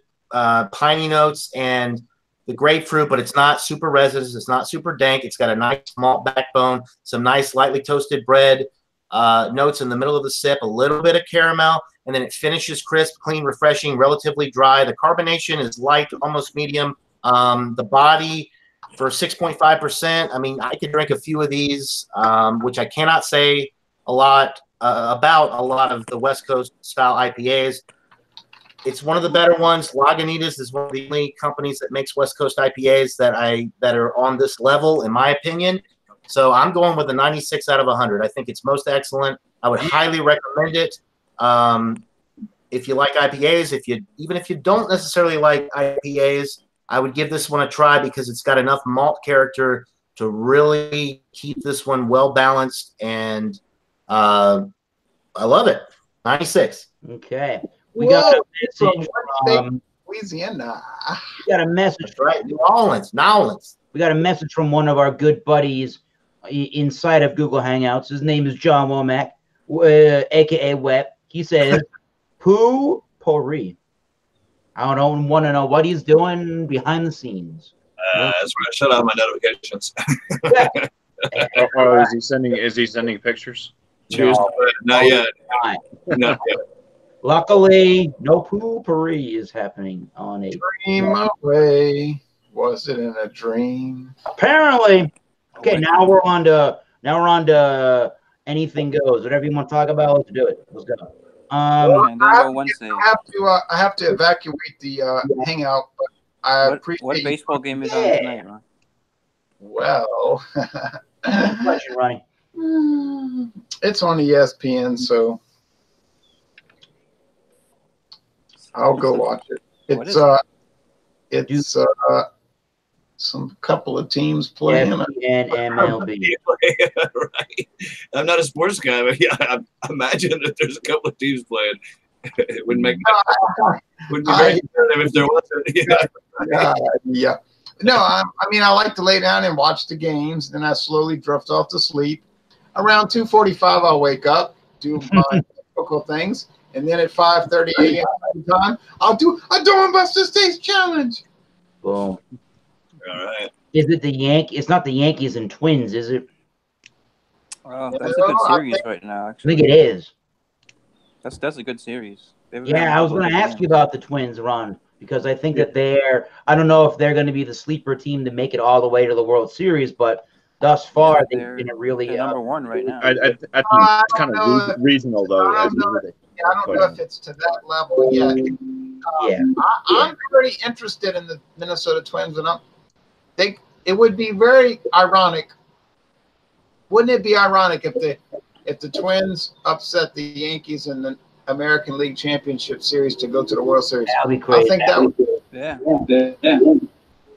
piney notes and the grapefruit, but it's not super resinous. It's not super dank. It's got a nice malt backbone, some nice lightly toasted bread, notes in the middle of the sip, a little bit of caramel, and then it finishes crisp, clean, refreshing, relatively dry. The carbonation is light, almost medium. The body for 6.5%, I mean, I could drink a few of these, which I cannot say a lot about a lot of the West Coast style IPAs. It's one of the better ones. Lagunitas is one of the only companies that makes West Coast IPAs that are on this level, in my opinion. So I'm going with a 96 out of 100. I think it's most excellent. I would highly recommend it. If you like IPAs, even if you don't necessarily like IPAs, I would give this one a try because it's got enough malt character to really keep this one well balanced, and I love it. 96. Okay. We got a message from Louisiana. We got a message. That's right. New Orleans. We got a message from one of our good buddies inside of Google Hangouts. His name is John Womack, aka Wet. He says, "Poo pourri." I don't want to know what he's doing behind the scenes. That's why I shut off my notifications. Is he sending pictures? No, not yet. Not yet. Luckily, no poo pourri is happening on a dream away. Was it in a dream? Apparently. Okay, now we're on to anything goes. Whatever you want to talk about, let's do it. Let's go. I have to evacuate the hangout, but I appreciate what baseball game is on tonight, Ron? Well, question, Ronnie. It's on ESPN, so I'll go watch it. It's some couple of teams playing. And MLB. Right. I'm not a sports guy, but yeah, I imagine that there's a couple of teams playing. It wouldn't make wouldn't be very competitive if there wasn't. Yeah. No, I mean, I like to lay down and watch the games. Then I slowly drift off to sleep. Around 2:45, I'll wake up, do my typical things, and then at 5:30 a.m. time, I'll do a Buster States challenge. Boom. All right. Is it the Yankees? It's not the Yankees and Twins, is it? Oh, that's a good series right now. Actually, I think it is. That's a good series. Yeah, I was going to ask you about the Twins, Ron, because I think that I don't know if they're going to be the sleeper team to make it all the way to the World Series, but thus far they've been a really number one right now. I think it's kind of regional though. I don't know if it's to that level yet. I'm pretty interested in the Minnesota Twins, and it would be very ironic. Wouldn't it be ironic if the Twins upset the Yankees in the American League Championship Series to go to the World Series? That'd be crazy. I think that would be. Yeah.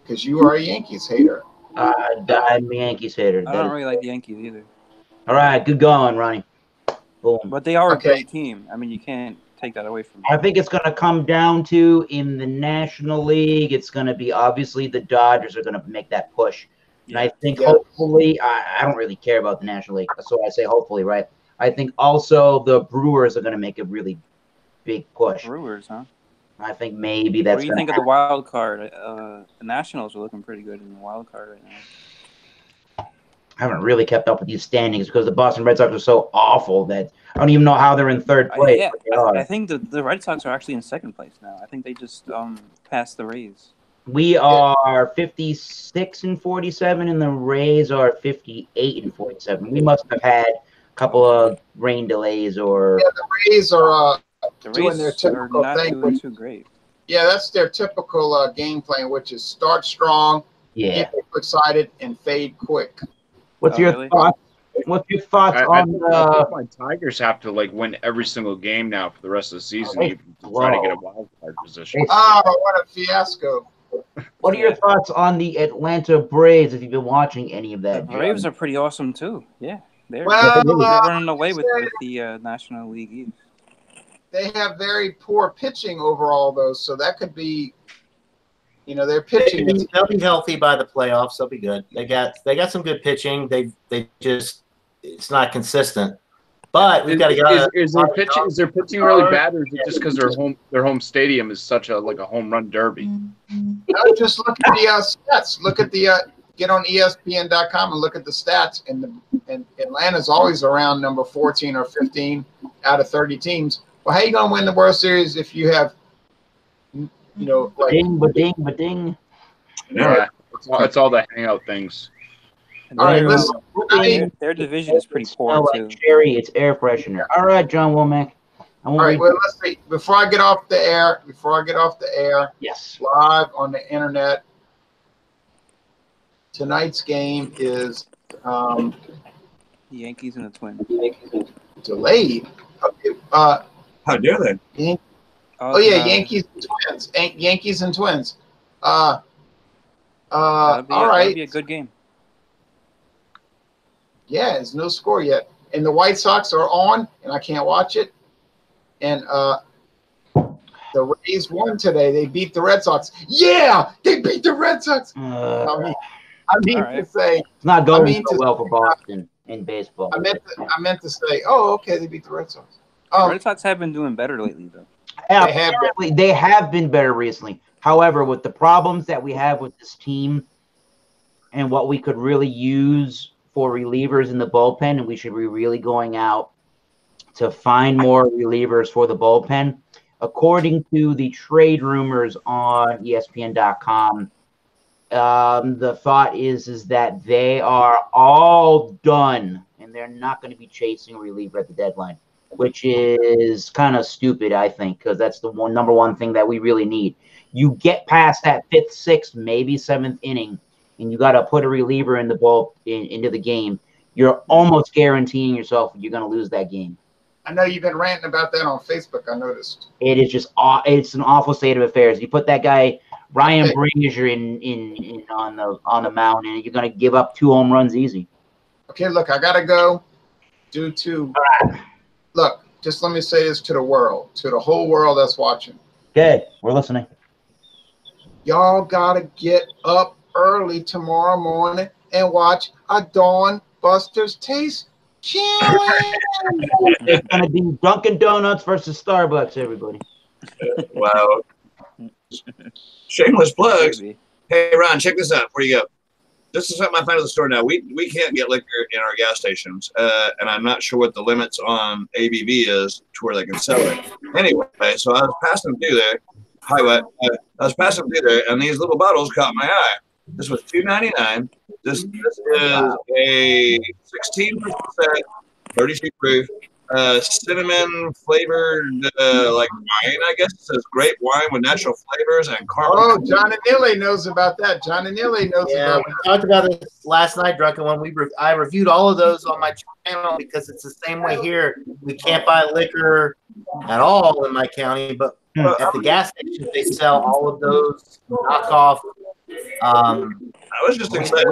Because you are a Yankees hater. I'm a Yankees hater. I don't really like the Yankees either. All right, good going, Ronnie. Boom. But they are a great team. I mean, you can't take that away from them. I think it's going to come down to, in the National League, it's going to be obviously the Dodgers are going to make that push. And I think hopefully, I don't really care about the National League, so I say hopefully, right? I think also the Brewers are going to make a really big push. Brewers, huh? I think maybe that's. What do you think of the wild card? The Nationals are looking pretty good in the wild card right now. I haven't really kept up with these standings because the Boston Red Sox are so awful that I don't even know how they're in third place. I think the Red Sox are actually in second place now. I think they just passed the Rays. We are 56-47, and the Rays are 58-47. We must have had a couple of rain delays, or the Rays are the doing their typical thing. Doing too great. Yeah, that's their typical game plan, which is start strong, get people excited, and fade quick. What's your thoughts? What's your thoughts on I think my Tigers have to win every single game now for the rest of the season, even to try to get a wild card position. Oh, what a fiasco! What are your thoughts on the Atlanta Braves? If you've been watching any of that, the Braves are pretty awesome too. Yeah, they're running away with the National League East. They have very poor pitching overall, though, so that could be. Their pitching. They'll be healthy by the playoffs. They'll be good. They got some good pitching. They just it's not consistent. But we've got to get. Is their pitching really bad, or is it just because their home stadium is such a home run derby? No, just look at the stats. Look at the get on ESPN.com and look at the stats, and Atlanta's always around number 14 or 15 out of 30 teams. Well, how you gonna win the World Series if you have, like ding. Yeah, it's all the hangout things. All right, listen. Their division is pretty poor too. Like cherry, it's air freshener. All right, John Womack. All right, well, let's see. Before I get off the air, yes, live on the internet, tonight's game is The Yankees and the Twins. delayed. How dare they? Yankees and Twins. Yankees and Twins. All right. That'd be a good game. Yeah, there's no score yet. And the White Sox are on, and I can't watch it. And the Rays won today. They beat the Red Sox. Yeah, they beat the Red Sox. I mean to say it's not going so well for Boston in baseball. I meant to say, oh, okay, they beat the Red Sox. Red Sox have been doing better lately, though. Yeah, they have been better recently. However, with the problems that we have with this team and what we could really use for relievers in the bullpen, and we should be really going out to find more relievers for the bullpen. According to the trade rumors on ESPN.com, the thought is that they are all done, and they're not going to be chasing a reliever at the deadline, which is kind of stupid, I think, because that's the number one thing that we really need. You get past that fifth, sixth, maybe seventh inning, and you got to put a reliever in the into the game. You're almost guaranteeing yourself you're going to lose that game. I know you've been ranting about that on Facebook. I noticed. It is just it's an awful state of affairs. You put that guy Ryan Brazier in on the mound, and you're going to give up 2 home runs easy. Okay, look, I got to go. Look, just let me say this to the world, to the whole world that's watching. Okay, we're listening. Y'all got to get up early tomorrow morning and watch a Dawn Buster's Taste Challenge. It's going to be Dunkin' Donuts versus Starbucks, everybody. Wow. Shameless plugs. Hey, Ron, check this out before you go. This is something I found at the store now. We can't get liquor in our gas stations, and I'm not sure what the limits on ABV is to where they can sell it. Anyway, so I was passing through there. I was passing through there, and these little bottles caught my eye. This was $2.99. This is a 16%, 30 proof, cinnamon flavored like wine. I guess it says grape wine with natural flavors and caramel. Oh, John Ellie knows about that. John Ellie knows about we talked about this last night, Drunken. When I reviewed all of those on my channel because it's the same way here. We can't buy liquor at all in my county, but at the gas station they sell all of those knockoff. I was just excited.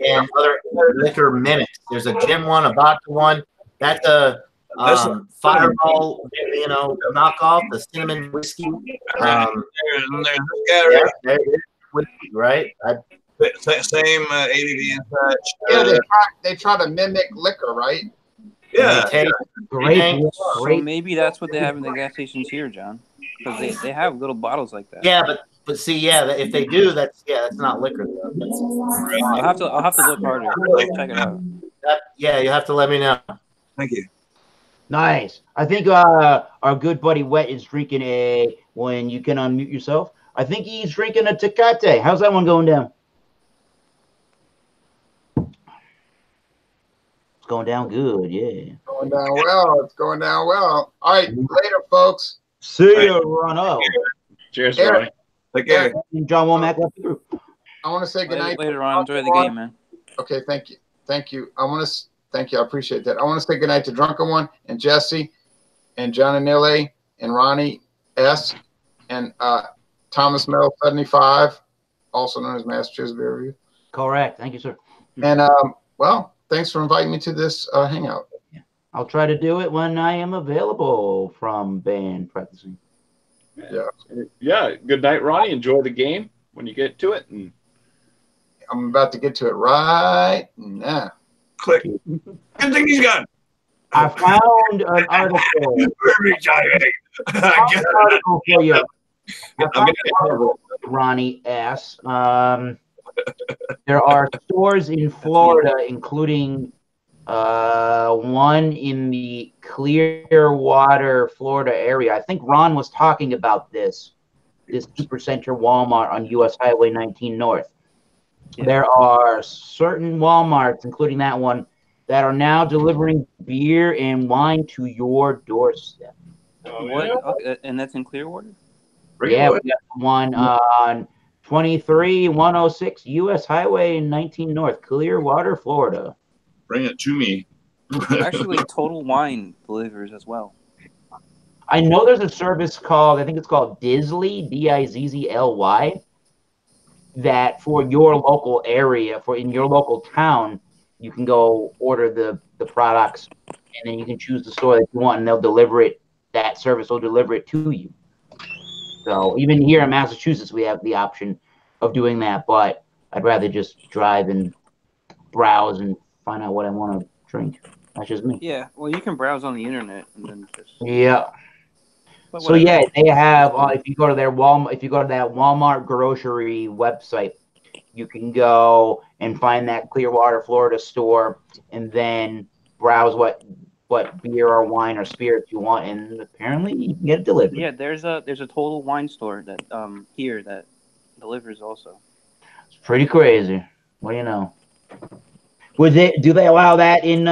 And other liquor mimics. There's a gin one, a vodka one. That's a Fireball, knockoff, the cinnamon whiskey. There's this guy there it is, whiskey, right? Same ABV and such. Yeah, they try to mimic liquor, right? Yeah. Great. So maybe that's what they have in the gas stations here, John. Because they have little bottles like that. Yeah, but see, if they do, that's not liquor though. I'll have to look harder. Check it out. You have to let me know. Thank you. Nice. I think our good buddy Wet is drinking when you can unmute yourself. I think he's drinking a Tecate. How's that one going down? It's going down good, yeah. Going down well. It's going down well. All right, later, folks. See you, Ron. Cheers, Ronnie. Take care. John Womack left the group. I want to say goodnight. Later on. Enjoy the game, man. Okay, thank you. Thank you. Thank you. I appreciate that. I want to say goodnight to Drunken One and Jesse and John and Nellie and Ronnie S. and Thomas Mel 75, also known as Massachusetts Beer Review. Correct. Thank you, sir. And, thanks for inviting me to this hangout. I'll try to do it when I am available from band practicing. Yeah. Good night, Ronnie. Enjoy the game when you get to it. And I'm about to get to it right now. Click. Good thing he's gone. I found an article. I Ronnie S. There are stores in Florida, including one in the Clearwater, Florida area. I think Ron was talking about this Supercenter Walmart on US Highway 19 North. Yeah. There are certain Walmarts, including that one, that are now delivering beer and wine to your doorstep. What? Okay, and that's in Clearwater? Yeah, we got one on 23106 US Highway 19 North, Clearwater, Florida. Bring it to me. Actually, Total Wine delivers as well. I know there's a service called, I think it's called Dizzly, Dizzly, that for your local area, in your local town, you can go order the products, and then you can choose the store that you want, and they'll deliver it. That service will deliver it to you. So even here in Massachusetts, we have the option of doing that, but I'd rather just drive and browse and find out what I want to drink. That's just me. Yeah, well, you can browse on the internet and then just. Yeah. So yeah, they have. If you go to their Walmart, if you go to that Walmart grocery website, you can go and find that Clearwater, Florida store, and then browse what beer or wine or spirits you want, and apparently you can get it delivered. Yeah, there's a Total Wine store that here that delivers also. It's pretty crazy. What do you know? Do they allow that in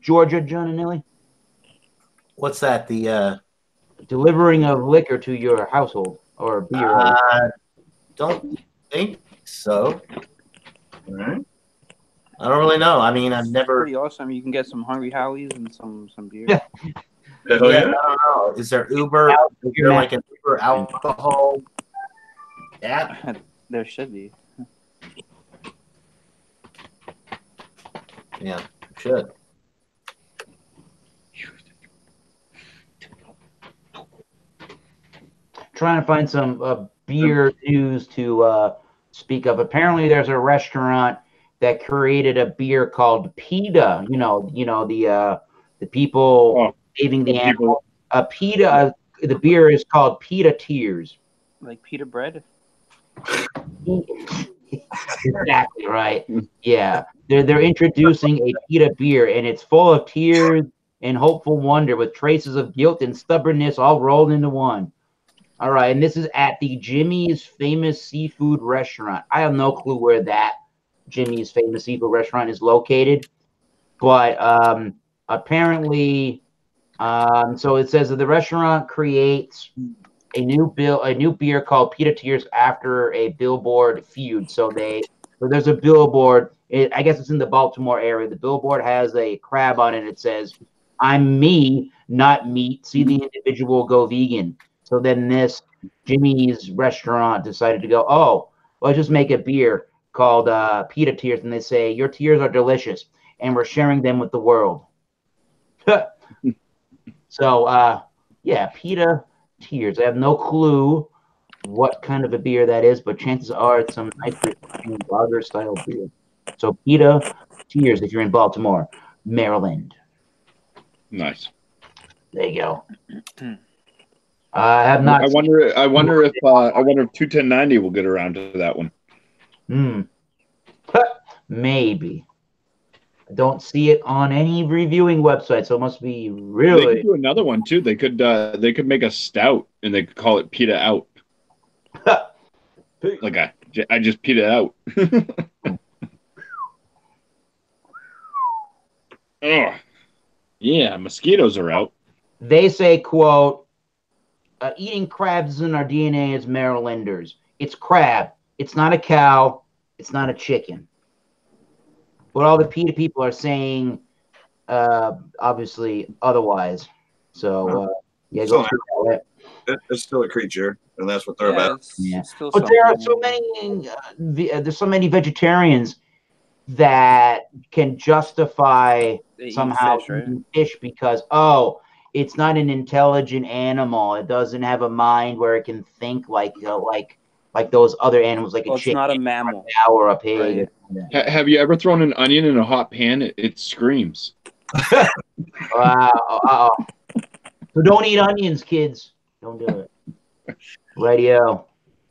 Georgia, John and Nellie? What's that? The delivering of liquor to your household or beer? Don't think so. All right. I don't really know. I mean, I've never. Pretty awesome. You can get some Hungry Howie's and some beer. Yeah, I don't know. Is there Uber? Is there like an Uber alcohol app? There should be. Yeah, should. Trying to find some beer news to speak of. Apparently, there's a restaurant that created a beer called PETA. You know the people saving the animal. PETA. The beer is called PETA Tears. Like pita bread. Exactly right. Yeah, they're introducing a PETA beer, and it's full of tears and hopeful wonder, with traces of guilt and stubbornness all rolled into one. All right, and this is at the Jimmy's Famous Seafood Restaurant. I have no clue where that Jimmy's Famous Seafood Restaurant is located, but apparently, so it says that the restaurant creates a new beer called PETA Tears after a billboard feud. So there's a billboard. I guess it's in the Baltimore area. The billboard has a crab on it. It says, "I'm me, not meat. See the individual go vegan." So then this Jimmy's restaurant decided to go, oh, let's just make a beer called PETA Tears. And they say, your tears are delicious, and we're sharing them with the world. So, yeah, PETA Tears. I have no clue what kind of a beer that is, but chances are it's some nice lager-style beer. So PETA Tears if you're in Baltimore, Maryland. Nice. There you go. I have not. I wonder if 21090 will get around to that one. Maybe. I don't see it on any reviewing website, so it must be really. They could do another one too. They could make a stout and they could call it PETA out. Like I just PETA out. Oh, yeah, mosquitoes are out. They say, quote, eating crabs in our DNA as Marylanders. It's crab. It's not a cow. It's not a chicken. But all the PETA people are saying, obviously, otherwise. So, yeah, go through that. It's still a creature, and that's what they're about. Yeah. But there are so many. There's so many vegetarians that can justify somehow eating fish because it's not an intelligent animal. It doesn't have a mind where it can think like those other animals, like a chicken. It's not a mammal or a pig. Right. Have you ever thrown an onion in a hot pan? It screams. Wow. So don't eat onions, kids. Don't do it. Radio.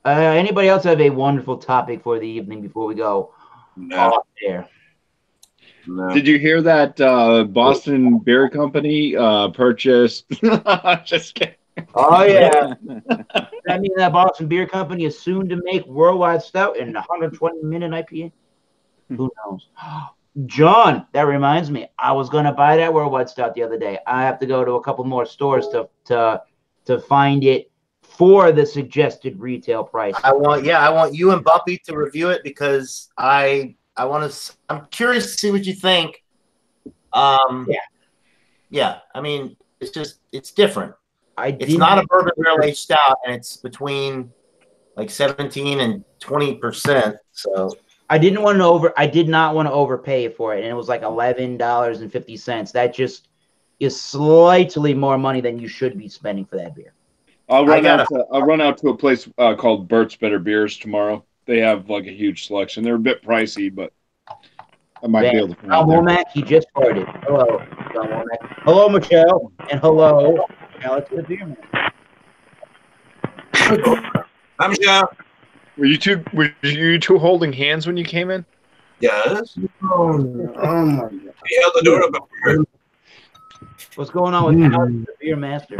Anybody else have a wonderful topic for the evening before we go off there? No. Did you hear that Boston Beer Company purchased? Just kidding. Oh, yeah. That means that Boston Beer Company is soon to make Worldwide Stout and 120-minute IPA? Who knows? John, that reminds me. I was going to buy that Worldwide Stout the other day. I have to go to a couple more stores to find it for the suggested retail price. I want you and Bumpy to review it because I'm curious to see what you think. Yeah. I mean, it's different. It's not a bourbon barrel aged stout, and it's between like 17 and 20%. So I did not want to overpay for it, and it was like $11.50. That just is slightly more money than you should be spending for that beer. I'll run out to a place called Bert's Better Beers tomorrow. They have like a huge selection. They're a bit pricey, but I might be able to find John Womack, he just started. Hello, John Womack. Hello, Michelle, and hello, Alex the Beer Man. Hi, Michelle. Were you two holding hands when you came in? Yes. Oh my God. He held the door up here. What's going on with Alex the Beer Master?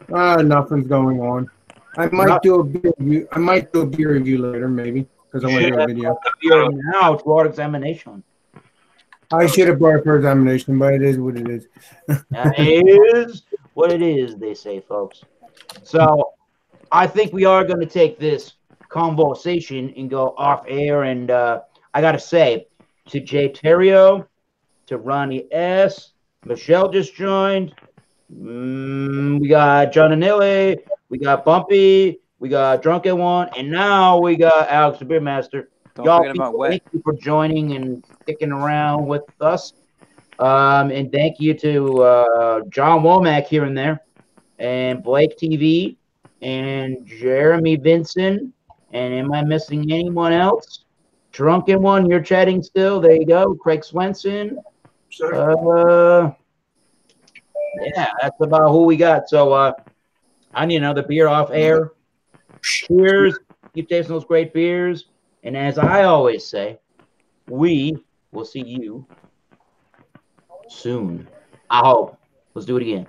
Nothing's going on. I might do a beer review. I might do a beer review later, maybe, because I want to do a video. Beer now to our examination. I should have brought it for examination, but it is what it is. It is what it is, they say, folks. So I think we are going to take this conversation and go off air. And I got to say, to J Theriot, to Ronnie S., Michelle just joined. We got John Ellie, we got Bumpy, we got Drunken One, and now we got Alex the Beer Master. Don't forget about Wet. Thank you for joining and sticking around with us. And thank you to John Womack here and there, and Blake TV, and Jeremy Vinson. And am I missing anyone else? Drunken One, you're chatting still. There you go. Craig Swenson. Yeah, that's about who we got. So I need another beer off air. Cheers. Keep tasting those great beers. And as I always say, we will see you soon. I hope. Let's do it again.